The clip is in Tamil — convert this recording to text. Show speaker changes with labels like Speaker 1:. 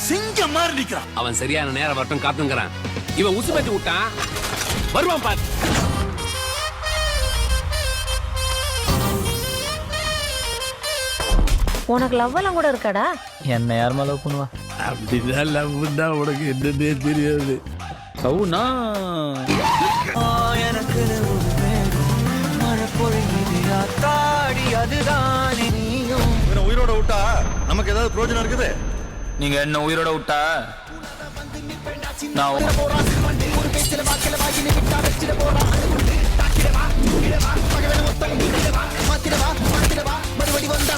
Speaker 1: சிங்கம் மாதிரி நிக்கிறான்.
Speaker 2: அவன் சரியான நேரம் வரட்டும் காத்துங்கிறான். இவன் உசுப்பேத்தி விட்டான், வருவான் பாரு.
Speaker 3: உனக்கு லவ் எல்லாம் கூட இருக்காடா?
Speaker 4: என்ன யாருமா லவ் பண்ணுவா?
Speaker 1: அப்படிதான் லவ்னா உனக்கு என்னன்னே தெரியாது.
Speaker 4: லவ்னா
Speaker 5: எனக்கு அதுதானே நீயும்.
Speaker 1: உயிரோட விட்டா நமக்கு ஏதாவது பிரயோஜனம் இருக்குது?
Speaker 4: நீங்க என்ன உயிரோட விட்டா நான்
Speaker 5: மறுபடி வந்தா